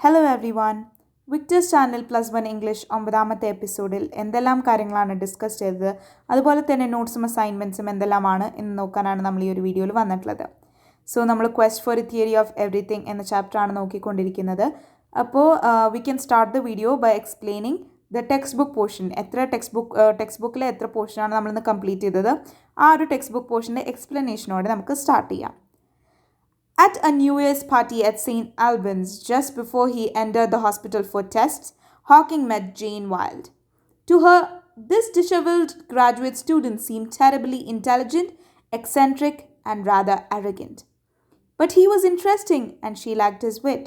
Hello everyone Victers channel +1 English 9ാമത്തെ എപ്പിസോഡിൽ എന്തെല്ലാം കാര്യങ്ങളാണ് ഡിസ്കസ് ചെയ്തത് അതുപോലെ തന്നെ നോട്ട്സും അസൈൻമെൻറ്റ്സും എന്തെല്ലാമാണ് എന്ന് നോക്കാനാണ് നമ്മൾ ഈ ഒരു വീഡിയോയിൽ വന്നിട്ടുള്ളത്. സോ നമ്മൾ quest for a theory of everything എന്ന ചാപ്റ്ററാണ് നോക്കിക്കൊണ്ടിരിക്കുന്നത്. അപ്പോൾ we can start the video by explaining the textbook portion. ടെക്സ്റ്റ് ബുക്കിലെ എത്ര പോർഷനാണ് നമ്മളിന്ന് കംപ്ലീറ്റ് ചെയ്തത്, ആ ഒരു ടെക്സ്റ്റ് ബുക്ക് പോർഷൻ്റെ എക്സ്പ്ലനേഷനോടെ നമുക്ക് സ്റ്റാർട്ട് ചെയ്യാം. At a New Year's party at St. Albans, just before he entered the hospital for tests, Hawking met Jane Wilde. To her, this disheveled graduate student seemed terribly intelligent, eccentric, and rather arrogant. But he was interesting, and she liked his wit.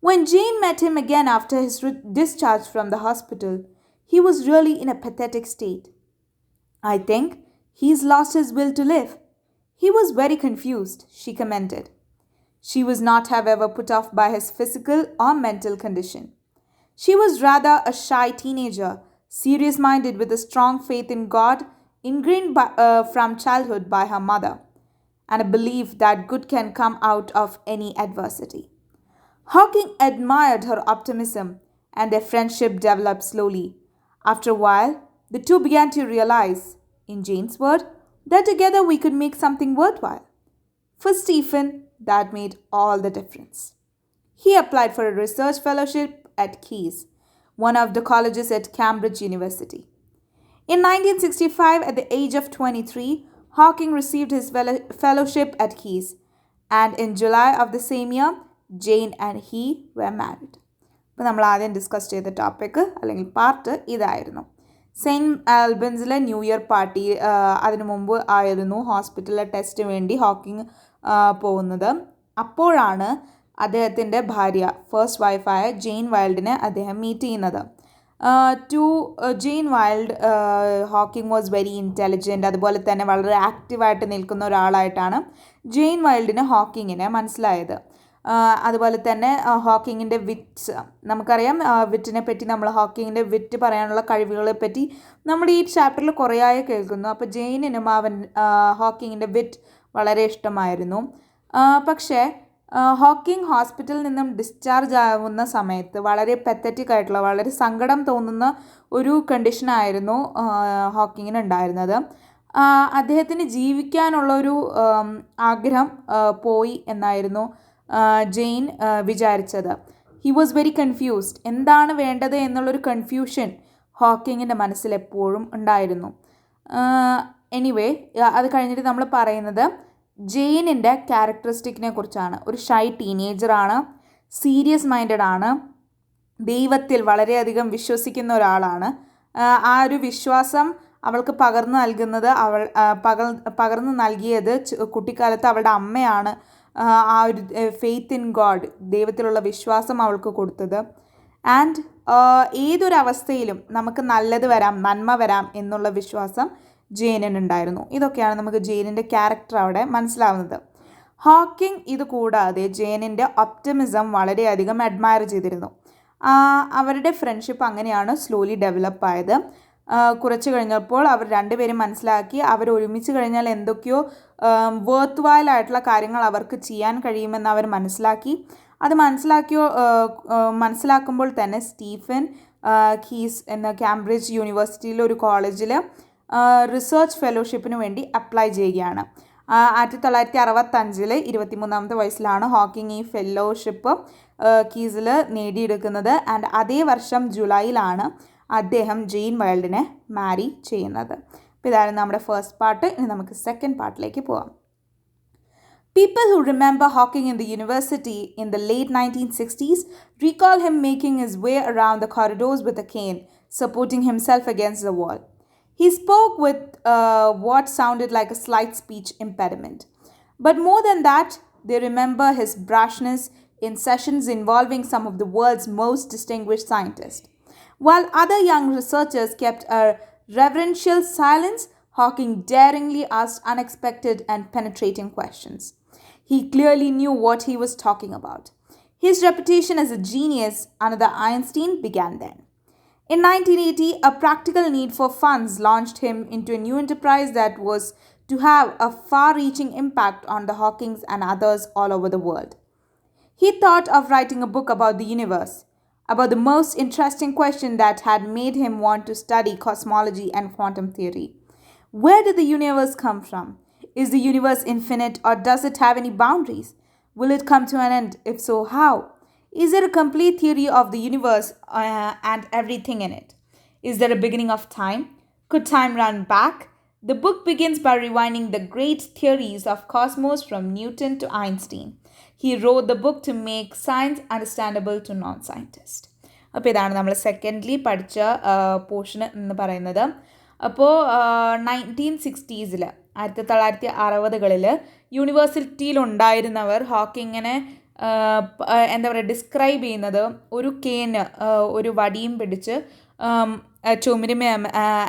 When Jane met him again after his discharge from the hospital, he was really in a pathetic state. "I think he's lost his will to live. He was very confused," she commented. She was not, however, put off by his physical or mental condition. She was rather a shy teenager, serious-minded with a strong faith in God, ingrained from childhood by her mother, and a belief that good can come out of any adversity. Hawking admired her optimism, and their friendship developed slowly. After a while, the two began to realize, in Jane's word, that together we could make something worthwhile. For Stephen, that made all the difference. He applied for a research fellowship at Caius, one of the colleges at Cambridge University. In 1965, at the age of 23, Hawking received his fellowship at Caius, and in July of the same year, Jane and he were married. അപ്പോൾ നമ്മൾ ആദ്യം discuss ചെയ്ത topic അല്ലെങ്കിൽ part ഇതായിരുന്നു. Saint ആൽബൻസിലെ new year party അതിനു മുമ്പ് ആയിരുന്നു ഹോസ്പിറ്റലിലെ ടെസ്റ്റിന് വേണ്ടി ഹോക്കിംഗ് പോകുന്നത്. അപ്പോഴാണ് അദ്ദേഹത്തിൻ്റെ ഭാര്യ, ഫസ്റ്റ് വൈഫായ ജെയിൻ വൈൽഡിനെ അദ്ദേഹം മീറ്റ് ചെയ്യുന്നത്. To Jane Wilde, Hawking was very intelligent, അതുപോലെ തന്നെ വളരെ ആക്റ്റീവായിട്ട് നിൽക്കുന്ന ഒരാളായിട്ടാണ് ജെയിൻ വൈൽഡിന് ഹോക്കിങ്ങിനെ മനസ്സിലായത്. അതുപോലെ തന്നെ ഹോക്കിങ്ങിൻ്റെ വിറ്റ്സ് നമുക്കറിയാം. വിറ്റിനെ പറ്റി നമ്മൾ ഹോക്കിങ്ങിൻ്റെ വിറ്റ് പറയാനുള്ള കഴിവുകളെ പറ്റി നമ്മുടെ ഈ ചാപ്റ്ററിൽ കുറേയായി കേൾക്കുന്നു. അപ്പോൾ ജെയിനിനും ഹോക്കിങ്ങിൻ്റെ വിറ്റ് വളരെ ഇഷ്ടമായിരുന്നു. പക്ഷേ ഹോക്കിംഗ് ഹോസ്പിറ്റലിൽ നിന്നും ഡിസ്ചാർജ് ആവുന്ന സമയത്ത് വളരെ പെത്തറ്റിക് ആയിട്ടുള്ള, വളരെ സങ്കടം തോന്നുന്ന ഒരു കണ്ടീഷനായിരുന്നു ഹോക്കിങ്ങിന് ഉണ്ടായിരുന്നത്. അദ്ദേഹത്തിന് ജീവിക്കാനുള്ളൊരു ആഗ്രഹം പോയി എന്നായിരുന്നു ജെയിൻ വിചാരിച്ചത്. He was very confused. എന്താണ് വേണ്ടത് എന്നുള്ളൊരു കൺഫ്യൂഷൻ ഹോക്കിങ്ങിൻ്റെ മനസ്സിൽ എപ്പോഴും ഉണ്ടായിരുന്നു. എനിവേ, അത് കഴിഞ്ഞിട്ട് നമ്മൾ പറയുന്നത് ജെയിനിൻ്റെ ക്യാരക്ടറിസ്റ്റിക്കിനെ കുറിച്ചാണ്. ഒരു ഷൈ ടീനേജറാണ്, സീരിയസ് മൈൻഡഡ് ആണ്, ദൈവത്തിൽ വളരെയധികം വിശ്വസിക്കുന്ന ഒരാളാണ്. ആ ഒരു വിശ്വാസം അവൾക്ക് പകർന്നു നൽകിയത് കുട്ടിക്കാലത്ത് അവളുടെ അമ്മയാണ്. ആ ഒരു ഫെയ്ത്ത് ഇൻ ഗോഡ്, ദൈവത്തിലുള്ള വിശ്വാസം അവൾക്ക് കൊടുത്തത്. ആൻഡ് ഏതൊരവസ്ഥയിലും നമുക്ക് നല്ലത് വരാം, നന്മ വരാം എന്നുള്ള വിശ്വാസം ജെയിനിനുണ്ടായിരുന്നു. ഇതൊക്കെയാണ് നമുക്ക് ജെയിനിൻ്റെ ക്യാരക്ടർ അവിടെ മനസ്സിലാവുന്നത്. ഹോക്കിംഗ് ഇത് കൂടാതെ ജെയിനിൻ്റെ ഒപ്റ്റിമിസം വളരെയധികം അഡ്മയർ ചെയ്തിരുന്നു. അവരുടെ ഫ്രണ്ട്ഷിപ്പ് അങ്ങനെയാണ് സ്ലോലി ഡെവലപ്പ് ആയത്. കുറച്ച് കഴിഞ്ഞപ്പോൾ അവർ രണ്ടുപേരും മനസ്സിലാക്കി അവർ ഒരുമിച്ച് കഴിഞ്ഞാൽ എന്തൊക്കെയോ വർത്ത് വൈലായിട്ടുള്ള കാര്യങ്ങൾ അവർക്ക് ചെയ്യാൻ കഴിയുമെന്ന് അവർ മനസ്സിലാക്കി. അത് മനസ്സിലാക്കുമ്പോൾ തന്നെ സ്റ്റീഫൻ കീസ് എന്ന കാംബ്രിഡ്ജ് യൂണിവേഴ്സിറ്റിയിലെ ഒരു കോളേജിൽ റിസർച്ച് ഫെലോഷിപ്പിന് വേണ്ടി അപ്ലൈ ചെയ്യുകയാണ്. 1965 23ാമത്തെ വയസ്സിലാണ് ഹോക്കിംഗ് ഈ ഫെലോഷിപ്പ് കീസിൽ നേടിയെടുക്കുന്നത്. ആൻഡ് അതേ വർഷം ജൂലൈയിലാണ് അദ്ദേഹം ജെയിൻ വൈൽഡിനെ മാരി ചെയ്യുന്നത്. അപ്പോൾ ഇതായിരുന്നു നമ്മുടെ ഫസ്റ്റ് പാർട്ട്. ഇനി നമുക്ക് സെക്കൻഡ് പാർട്ടിലേക്ക് പോകാം. People who remember Hawking in the university in the late 1960s recall him making his way around the corridors with a cane, supporting himself against the wall. He spoke with what sounded like a slight speech impediment. But more than that, they remember his brashness in sessions involving some of the world's most distinguished scientists. While other young researchers kept a reverential silence, Hawking daringly asked unexpected and penetrating questions. He clearly knew what he was talking about. His reputation as a genius under the Einstein began then. In 1980, a practical need for funds launched him into a new enterprise that was to have a far-reaching impact on the Hawkings and others all over the world. He thought of writing a book about the universe, about the most interesting question that had made him want to study cosmology and quantum theory. Where did the universe come from? Is the universe infinite or does it have any boundaries? Will it come to an end? If so, how? Is there a complete theory of the universe and everything in it? Is there a beginning of time? Could time run back? The book begins by rewinding the great theories of cosmos from Newton to Einstein. He wrote the book to make science understandable to non-scientists. അപ്പോൾ ഇതാണ് നമ്മൾ secondly പഠിച്ച portion എന്ന് പറയുന്നത്. അപ്പോൾ 1960s 1960കളിൽ യൂണിവേഴ്സിറ്റിയിലുണ്ടായിരുന്നവർ ഹോക്കിങ്ങിനെ എന്താ പറയുക describe ചെയ്യുന്നത് ഒരു കേന് ഒരു വടിയും പിടിച്ച് ചുമരുമേ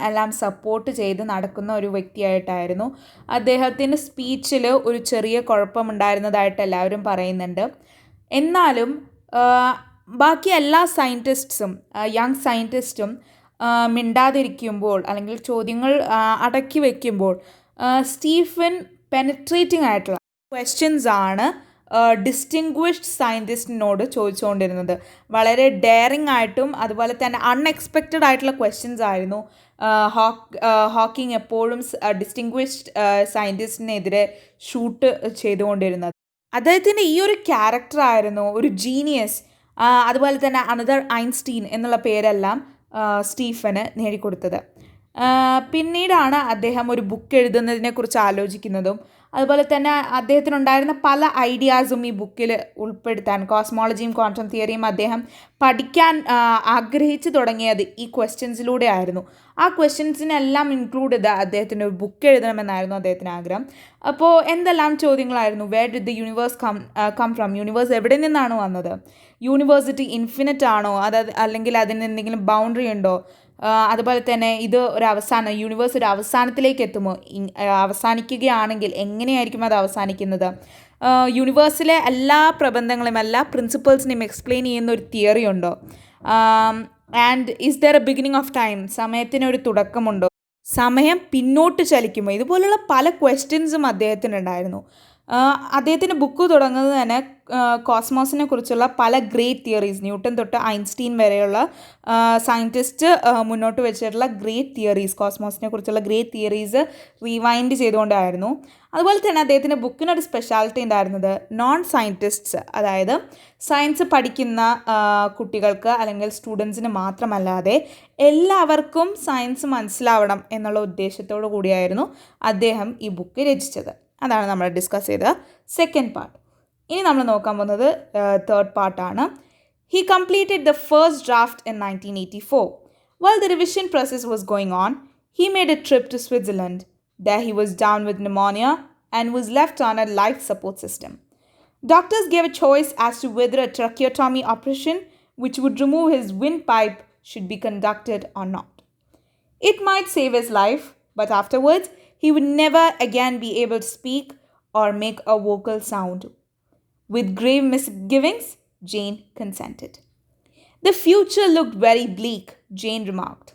എല്ലാം സപ്പോർട്ട് ചെയ്ത് നടക്കുന്ന ഒരു വ്യക്തിയായിട്ടായിരുന്നു. അദ്ദേഹത്തിൻ്റെ സ്പീച്ചിൽ ഒരു ചെറിയ കുഴപ്പമുണ്ടായിരുന്നതായിട്ട് എല്ലാവരും പറയുന്നുണ്ട്. എന്നാലും ബാക്കി എല്ലാ സയൻറ്റിസ്റ്റും യങ് സയൻറ്റിസ്റ്റും മിണ്ടാതിരിക്കുമ്പോൾ അല്ലെങ്കിൽ ചോദ്യങ്ങൾ അടക്കി വയ്ക്കുമ്പോൾ സ്റ്റീഫൻ പെനട്രേറ്റിംഗ് ആയിട്ടുള്ള ക്വസ്റ്റ്യൻസ് ആണ് ഡിസ്റ്റിങ്വിഷ്ഡ് സയൻറ്റിസ്റ്റിനോട് ചോദിച്ചുകൊണ്ടിരുന്നത്. വളരെ ഡെയറിങ് ആയിട്ടും അതുപോലെ തന്നെ അൺഎക്സ്പെക്റ്റഡ് ആയിട്ടുള്ള ക്വസ്റ്റ്യൻസ് ആയിരുന്നു ഹോക്കിംഗ് എപ്പോഴും ഡിസ്റ്റിങ്വിഷ്ഡ് സയൻറ്റിസ്റ്റിനെതിരെ ഷൂട്ട് ചെയ്തുകൊണ്ടിരുന്നത്. അദ്ദേഹത്തിൻ്റെ ഈ ഒരു ക്യാരക്ടറായിരുന്നു ഒരു ജീനിയസ്, അതുപോലെ തന്നെ അനദർ ഐൻസ്റ്റീൻ എന്നുള്ള പേരെല്ലാം സ്റ്റീഫന് നേടിക്കൊടുത്തത്. പിന്നീടാണ് അദ്ദേഹം ഒരു ബുക്ക് എഴുതുന്നതിനെക്കുറിച്ച് ആലോചിക്കുന്നതും അതുപോലെ തന്നെ അദ്ദേഹത്തിനുണ്ടായിരുന്ന പല ഐഡിയാസും ഈ ബുക്കിൽ ഉൾപ്പെടുത്താൻ, കോസ്മോളജിയും ക്വാണ്ടം തിയറിയും അദ്ദേഹം പഠിക്കാൻ ആഗ്രഹിച്ചു തുടങ്ങിയത് ഈ ക്വസ്റ്റ്യൻസിലൂടെ ആയിരുന്നു. ആ ക്വസ്റ്റ്യൻസിനെല്ലാം ഇൻക്ലൂഡ് ചെയ്ത് അദ്ദേഹത്തിന് ഒരു ബുക്ക് എഴുതണമെന്നായിരുന്നു അദ്ദേഹത്തിന് ആഗ്രഹം. അപ്പോൾ എന്തെല്ലാം ചോദ്യങ്ങളായിരുന്നു? Where did the universe come from? Universe എവിടെ നിന്നാണ് വന്നത്? യൂണിവേഴ്സിറ്റി ഇൻഫിനിറ്റ് ആണോ? അല്ലെങ്കിൽ അതിന് എന്തെങ്കിലും ബൗണ്ടറി ഉണ്ടോ? അതുപോലെ തന്നെ ഇത് ഒരു അവസാനം, യൂണിവേഴ്സ് ഒരു അവസാനത്തിലേക്ക് എത്തുമോ? അവസാനിക്കുകയാണെങ്കിൽ എങ്ങനെയായിരിക്കും അത് അവസാനിക്കുന്നത്? യൂണിവേഴ്സിലെ എല്ലാ പ്രബന്ധങ്ങളും എല്ലാ പ്രിൻസിപ്പിൾസിനെയും എക്സ്പ്ലെയിൻ ചെയ്യുന്ന ഒരു തിയറി ഉണ്ടോ? And is there a beginning of time? സമയത്തിനൊരു തുടക്കമുണ്ടോ? സമയം പിന്നോട്ട് ചലിക്കുമോ? ഇതുപോലുള്ള പല ക്വസ്റ്റ്യൻസും അദ്ദേഹത്തിനുണ്ടായിരുന്നു. അദ്ദേഹത്തിൻ്റെ ബുക്ക് തുടങ്ങുന്നത് തന്നെ കോസ്മോസിനെ കുറിച്ചുള്ള പല ഗ്രേറ്റ് തിയറീസ്, ന്യൂട്ടൺ തൊട്ട് ഐൻസ്റ്റീൻ വരെയുള്ള സയൻറ്റിസ്റ്റ് മുന്നോട്ട് വെച്ചിട്ടുള്ള ഗ്രേറ്റ് തിയറീസ്, കോസ്മോസിനെ കുറിച്ചുള്ള ഗ്രേറ്റ് തിയറീസ് റീവൈൻഡ് ചെയ്തുകൊണ്ടായിരുന്നു. അതുപോലെ തന്നെ അദ്ദേഹത്തിൻ്റെ ബുക്കിനൊരു സ്പെഷ്യാലിറ്റി ഉണ്ടായിരുന്നത് നോൺ സയൻറ്റിസ്റ്റ്സ്, അതായത് സയൻസ് പഠിക്കുന്ന കുട്ടികൾക്ക് അല്ലെങ്കിൽ സ്റ്റുഡൻസിന് മാത്രമല്ലാതെ എല്ലാവർക്കും സയൻസ് മനസ്സിലാവണം എന്നുള്ള ഉദ്ദേശത്തോടു കൂടിയായിരുന്നു അദ്ദേഹം ഈ ബുക്ക് രചിച്ചത്. അതാണ് നമ്മൾ ഡിസ്കസ് ചെയ്ത സെക്കൻഡ് പാർട്ട്. ഇനി നമ്മൾ നോക്കാൻ പോകുന്നത് തേർഡ് പാർട്ടാണ്. He completed the first draft in 1984. While the revision process was going on, he made a trip to Switzerland. There he was down with pneumonia and was left on a life support system. Doctors gave a choice as to whether a tracheotomy operation, which would remove his windpipe, should be conducted or not. It might save his life, but afterwards, he would never again be able to speak or make a vocal sound. With grave misgivings, Jane consented. The future looked very bleak, Jane remarked.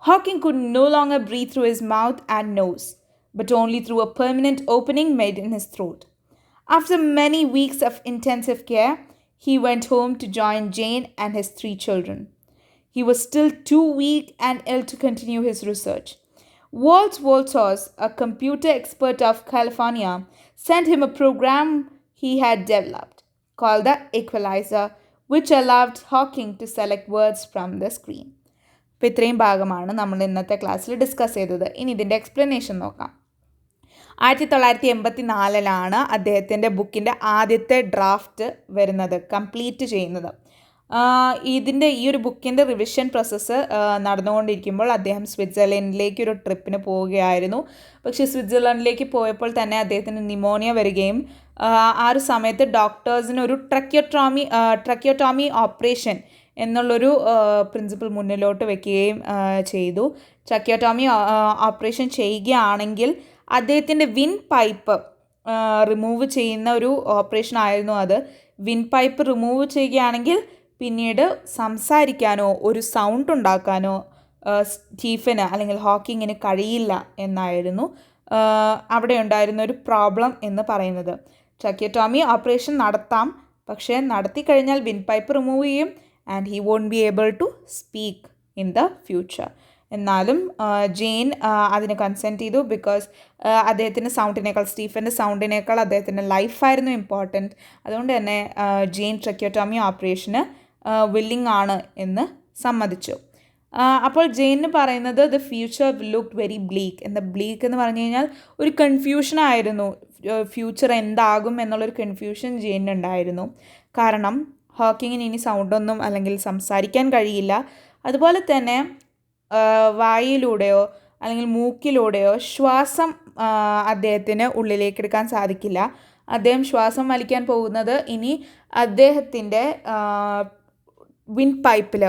Hawking could no longer breathe through his mouth and nose, but only through a permanent opening made in his throat. After many weeks of intensive care, he went home to join Jane and his 3 children. He was still too weak and ill to continue his research. Walt Wolters, a computer expert of California, sent him a program he had developed called the Equalizer, which allowed Hawking to select words from the screen. അപ്പോൾ ഇത്രയും ഭാഗമാണ് നമ്മൾ ഇന്നത്തെ ക്ലാസ്സിൽ discuss ചെയ്തത്. ഇനി ഇതിൻ്റെ explanation നോക്കാം. 1984 അദ്ദേഹത്തിൻ്റെ ബുക്കിൻ്റെ ആദ്യത്തെ ഡ്രാഫ്റ്റ് വരുന്നത്, കംപ്ലീറ്റ് ചെയ്യുന്നത്. ഇതിൻ്റെ ഈ ഒരു ബുക്കിൻ്റെ റിവിഷൻ പ്രോസസ്സ് നടന്നുകൊണ്ടിരിക്കുമ്പോൾ അദ്ദേഹം സ്വിറ്റ്സർലൻഡിലേക്ക് ഒരു ട്രിപ്പിന് പോവുകയായിരുന്നു. പക്ഷേ സ്വിറ്റ്സർലൻഡിലേക്ക് പോയപ്പോൾ തന്നെ അദ്ദേഹത്തിന് ന്യൂമോണിയ വരികയും ആ ഒരു സമയത്ത് ഡോക്ടേഴ്സിന് ഒരു ട്രക്കിയോട്ടോമി ഓപ്പറേഷൻ എന്നുള്ളൊരു പ്രിൻസിപ്പിൾ മുന്നിലോട്ട് വയ്ക്കുകയും ചെയ്തു. ട്രക്കിയോട്ടോമി ഓപ്പറേഷൻ ചെയ്യുകയാണെങ്കിൽ അദ്ദേഹത്തിൻ്റെ വിൻ പൈപ്പ് റിമൂവ് ചെയ്യുന്ന ഒരു ഓപ്പറേഷൻ ആയിരുന്നു അത്. വിൻ പൈപ്പ് റിമൂവ് ചെയ്യുകയാണെങ്കിൽ പിന്നീട് സംസാരിക്കാനോ ഒരു സൗണ്ട് ഉണ്ടാക്കാനോ സ്റ്റീഫന് അല്ലെങ്കിൽ ഹോക്കിങ്ങിന് കഴിയില്ല എന്നായിരുന്നു അവിടെ ഉണ്ടായിരുന്ന ഒരു പ്രോബ്ലം എന്ന് പറയുന്നത്. ട്രക്കിയോട്ടോമി ഓപ്പറേഷൻ നടത്താം, പക്ഷേ നടത്തി കഴിഞ്ഞാൽ വിൻ പൈപ്പ് റിമൂവ് ചെയ്യും and he won't be able to speak in the future. എന്നാലും ജെയിൻ അതിന് കൺസെൻറ്റ് ചെയ്തു ബിക്കോസ് അദ്ദേഹത്തിൻ്റെ സൗണ്ടിനേക്കാൾ, സ്റ്റീഫൻ്റെ സൗണ്ടിനേക്കാൾ അദ്ദേഹത്തിൻ്റെ ലൈഫായിരുന്നു ഇമ്പോർട്ടൻറ്റ്. അതുകൊണ്ട് തന്നെ ജെയിൻ ട്രക്കിയോട്ടോമി ഓപ്പറേഷന് വില്ലിംഗ് ആണ് എന്ന് സമ്മതിച്ചു. അപ്പോൾ ജെയിന് പറയുന്നത് ദ ഫ്യൂച്ചർ ലുക്ക് വെരി ബ്ലീക്ക്. എന്താ ബ്ലീക്ക് എന്ന് പറഞ്ഞു കഴിഞ്ഞാൽ ഒരു കൺഫ്യൂഷനായിരുന്നു. ഫ്യൂച്ചർ എന്താകും എന്നുള്ളൊരു കൺഫ്യൂഷൻ ജെയിനുണ്ടായിരുന്നു. കാരണം ഹോക്കിങ്ങിന് ഇനി സൗണ്ടൊന്നും അല്ലെങ്കിൽ സംസാരിക്കാൻ കഴിയില്ല. അതുപോലെ തന്നെ വായിലൂടെയോ അല്ലെങ്കിൽ മൂക്കിലൂടെയോ ശ്വാസം അദ്ദേഹത്തിന് ഉള്ളിലേക്ക് എടുക്കാൻ സാധിക്കില്ല. അദ്ദേഹം ശ്വാസം വലിക്കാൻ പോകുന്നത് ഇനി അദ്ദേഹത്തിൻ്റെ വിൻ പൈപ്പിൽ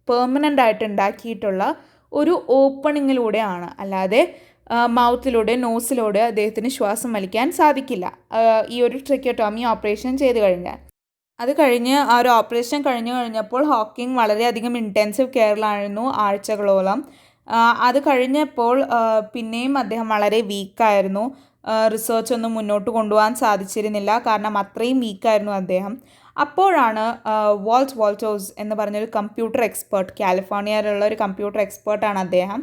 പെർമനൻ്റ് ആയിട്ട് ഉണ്ടാക്കിയിട്ടുള്ള ഒരു ഓപ്പണിങ്ങിലൂടെയാണ്, അല്ലാതെ മൗത്തിലൂടെ നോസിലൂടെ അദ്ദേഹത്തിന് ശ്വാസം വലിക്കാൻ സാധിക്കില്ല ഈ ഒരു ട്രക്കിയോട്ടോമി ഓപ്പറേഷൻ ചെയ്ത് കഴിഞ്ഞാൽ. അത് കഴിഞ്ഞ് ആ ഒരു ഓപ്പറേഷൻ കഴിഞ്ഞപ്പോൾ ഹോക്കിംഗ് വളരെയധികം ഇൻറ്റൻസീവ് കെയറിലായിരുന്നു ആഴ്ചകളോളം. അത് കഴിഞ്ഞപ്പോൾ പിന്നെയും അദ്ദേഹം വളരെ വീക്കായിരുന്നു. റിസർച്ച് ഒന്നും മുന്നോട്ട് കൊണ്ടുപോകാൻ സാധിച്ചിരുന്നില്ല, കാരണം അത്രയും വീക്കായിരുന്നു അദ്ദേഹം. അപ്പോഴാണ് വാൾട്ടോസ് എന്ന് പറഞ്ഞൊരു കമ്പ്യൂട്ടർ എക്സ്പേർട്ട്, കാലിഫോർണിയയിലുള്ള ഒരു കമ്പ്യൂട്ടർ എക്സ്പേർട്ടാണ് അദ്ദേഹം.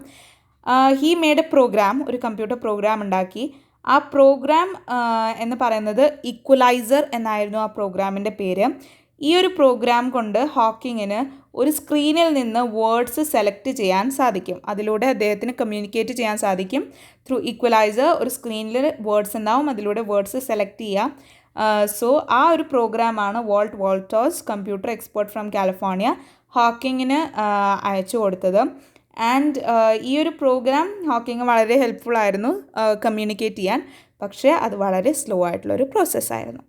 ഹീ മേഡ് എ പ്രോഗ്രാം, ഒരു കമ്പ്യൂട്ടർ പ്രോഗ്രാം ഉണ്ടാക്കി. ആ പ്രോഗ്രാം എന്ന് പറയുന്നത് ഇക്വലൈസർ എന്നായിരുന്നു ആ പ്രോഗ്രാമിൻ്റെ പേര്. ഈ ഒരു പ്രോഗ്രാം കൊണ്ട് ഹോക്കിങ്ങിന് ഒരു സ്ക്രീനിൽ നിന്ന് വേർഡ്സ് സെലക്ട് ചെയ്യാൻ സാധിക്കും. അതിലൂടെ അദ്ദേഹത്തിന് കമ്മ്യൂണിക്കേറ്റ് ചെയ്യാൻ സാധിക്കും ത്രൂ ഇക്വലൈസർ. ഒരു സ്ക്രീനിൽ വേർഡ്സ് ഉണ്ടാവും, അതിലൂടെ വേർഡ്സ് സെലക്ട് ചെയ്യാം. സോ ആ ഒരു പ്രോഗ്രാമാണ് വാൾട്ടോസ്, കമ്പ്യൂട്ടർ എക്സ്പേർട്ട് ഫ്രം കാലിഫോർണിയ, ഹോക്കിങ്ങിന് അയച്ചു കൊടുത്തത്. ആൻഡ് ഈ ഒരു പ്രോഗ്രാം ഹോക്കിങ് വളരെ ഹെൽപ്ഫുൾ ആയിരുന്നു കമ്മ്യൂണിക്കേറ്റ് ചെയ്യാൻ. പക്ഷേ അത് വളരെ സ്ലോ ആയിട്ടുള്ളൊരു പ്രോസസ്സായിരുന്നു.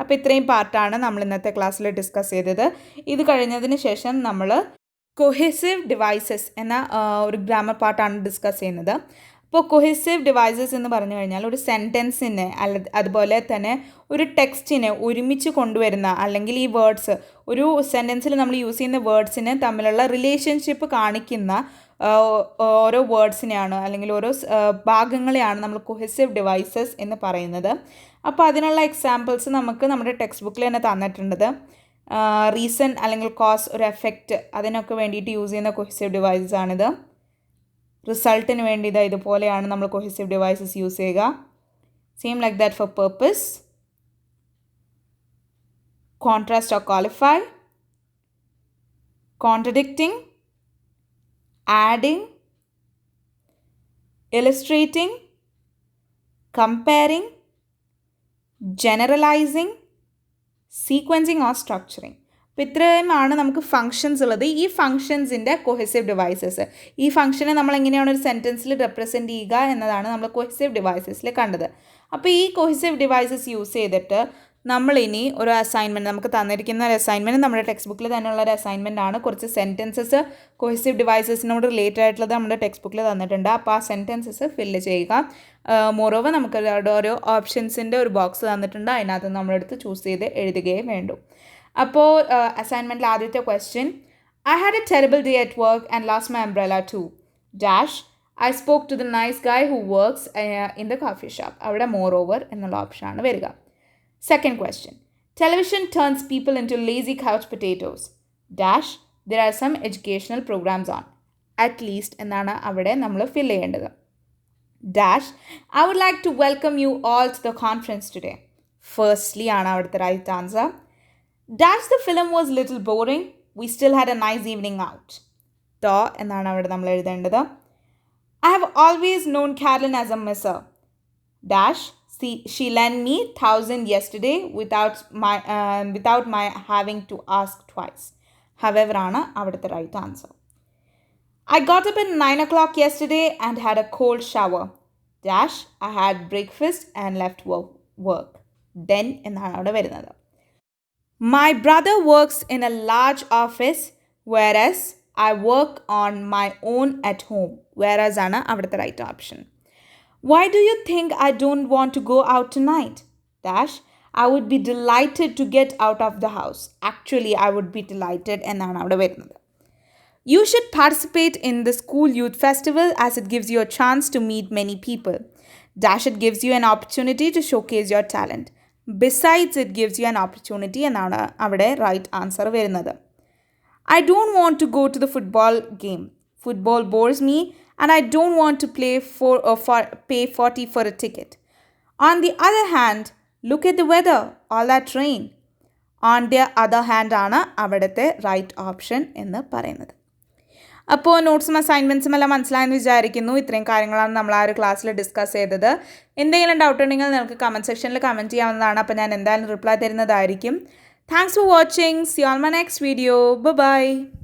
അപ്പോൾ ഇത്രയും പാർട്ടാണ് നമ്മൾ ഇന്നത്തെ ക്ലാസ്സിൽ ഡിസ്കസ് ചെയ്തത്. ഇത് കഴിഞ്ഞതിന് ശേഷം നമ്മൾ കൊഹെസീവ് ഡിവൈസസ് എന്ന ഒരു ഗ്രാമർ പാർട്ടാണ് ഡിസ്കസ് ചെയ്യുന്നത്. അപ്പോൾ കൊഹെസീവ് ഡിവൈസസ് എന്ന് പറഞ്ഞു കഴിഞ്ഞാൽ ഒരു സെൻറ്റൻസിനെ അതുപോലെ തന്നെ ഒരു ടെക്സ്റ്റിനെ ഒരുമിച്ച് കൊണ്ടുവരുന്ന, അല്ലെങ്കിൽ ഈ വേർഡ്സ് ഒരു സെൻറ്റൻസിൽ നമ്മൾ യൂസ് ചെയ്യുന്ന വേർഡ്സിന് തമ്മിലുള്ള റിലേഷൻഷിപ്പ് കാണിക്കുന്ന ഓരോ വേർഡ്സിനെയാണ് അല്ലെങ്കിൽ ഓരോ ഭാഗങ്ങളെയാണ് നമ്മൾ കൊഹെസീവ് ഡിവൈസസ് എന്ന് പറയുന്നത്. അപ്പോൾ അതിനുള്ള എക്സാമ്പിൾസ് നമുക്ക് നമ്മുടെ ടെക്സ്റ്റ് ബുക്കിൽ തന്നെ തന്നിട്ടുണ്ട്. റീസൺ അല്ലെങ്കിൽ കോസ്, ഒരു എഫക്റ്റ്, അതിനൊക്കെ വേണ്ടിയിട്ട് യൂസ് ചെയ്യുന്ന കൊഹെസീവ് ഡിവൈസസ് ആണിത്. റിസൾട്ടിന് വേണ്ടി ഇതുപോലെയാണ് നമ്മൾ കൊഹെസീവ് ഡിവൈസസ് യൂസ് ചെയ്യുക. Same like that for purpose, contrast or qualify, contradicting, adding, illustrating, comparing, generalizing, sequencing or structuring. അപ്പോൾ ഇത്രയുമാണ് നമുക്ക് ഫങ്ഷൻസ് ഉള്ളത്. ഈ ഫങ്ഷൻസിൻ്റെ കൊഹെസീവ് ഡിവൈസസ്, ഈ ഫങ്ഷനെ നമ്മൾ എങ്ങനെയാണ് ഒരു സെൻറ്റൻസിൽ റെപ്രസെൻറ്റ് ചെയ്യുക എന്നതാണ് നമ്മൾ കൊഹെസീവ് ഡിവൈസസിൽ കണ്ടത്. അപ്പോൾ ഈ കൊഹെസീവ് ഡിവൈസസ് യൂസ് ചെയ്തിട്ട് നമ്മളിനി ഒരു അസൈൻമെൻറ്റ്, നമുക്ക് തന്നിരിക്കുന്ന ഒരു അസൈൻമെൻറ്റ് നമ്മുടെ ടെക്സ്റ്റ് ബുക്കിൽ തന്നെയുള്ള ഒരു അസൈൻമെൻറ്റ് ആണ്. കുറച്ച് സെൻറ്റൻസസ് കൊഹെസീവ് ഡിവൈസസിനോട് റിലേറ്റഡ് ആയിട്ടുള്ളത് നമ്മുടെ ടെക്സ്റ്റ് ബുക്കിൽ തന്നിട്ടുണ്ട്. അപ്പോൾ ആ സെൻറ്റൻസസ് ഫില്ല് ചെയ്യുക. മോറോവർ നമുക്ക് ഓരോ ഓപ്ഷൻസിൻ്റെ ഒരു ബോക്സ് തന്നിട്ടുണ്ട്, അതിനകത്ത് നമ്മളെടുത്ത് ചൂസ് ചെയ്ത് എഴുതുകയും വേണ്ടു. അപ്പോൾ അസൈൻമെൻറ്റിൽ ആദ്യത്തെ question, I had a terrible day at work and lost my umbrella to dash I spoke to the nice guy who works in the coffee shop. അവിടെ മോറോവർ എന്നുള്ള ഓപ്ഷനാണ് വരിക. Second question, television turns people into lazy couch potatoes. Dash, there are some educational programs on. At least എന്നാണ് അവിടെ നമ്മൾ ഫിൽ ചെയ്യേണ്ടത്. Dash, I would like to welcome you all to the conference today. Firstly ആണ് അവിടുത്തെ right answer. Dash, the film was little boring. We still had a nice evening out. എന്നാണ് അവിടെ നമ്മൾ എഴുതേണ്ടത്. I have always known Carolyn as a misser. Dash, she lent me 1,000 yesterday without my having to ask twice. However ആണ് അവിടുത്തെ right answer. I got up at 9 o'clock yesterday and had a cold shower. Dash, I had breakfast and left work. Then എന്നാണ് അവിടെ വരുന്നത്. My brother works in a large office whereas I work on my own at home. Whereas ആണ് അവിടുത്തെ right option. Why do you think I don't want to go out tonight? Dash, I would be delighted to get out of the house. Actually, I would be delighted എന്നാണ് അവിടെ വരുന്നത്. You should participate in the school youth festival as it gives you a chance to meet many people. Dash, it gives you an opportunity to showcase your talent. Besides, it gives you an opportunity എന്നാണ് അവിടെ right answer വരുന്നത്. I don't want to go to the football game. Football bores me and I don't want to pay 40 for a ticket. On the other hand, look at the weather, all that rain. On the other hand ആണ് അവിടുത്തെ right option എന്ന് പറയുന്നത്. അപ്പോൾ നോട്ട്സും അസൈൻമെൻറ്റ്സും എല്ലാം മനസ്സിലായെന്ന് വിചാരിക്കുന്നു. ഇത്രയും കാര്യങ്ങളാണ് നമ്മൾ ആ ഒരു ക്ലാസ്സിൽ ഡിസ്കസ് ചെയ്തത്. എന്തെങ്കിലും ഡൗട്ട് ഉണ്ടെങ്കിൽ നിങ്ങൾക്ക് കമൻറ്റ് സെക്ഷനിൽ കമൻറ്റ് ചെയ്യാവുന്നതാണ്. അപ്പോൾ ഞാൻ എന്തായാലും റിപ്ലൈ തരുന്നതായിരിക്കും. Thanks for watching. See you on my next video. Bye-bye.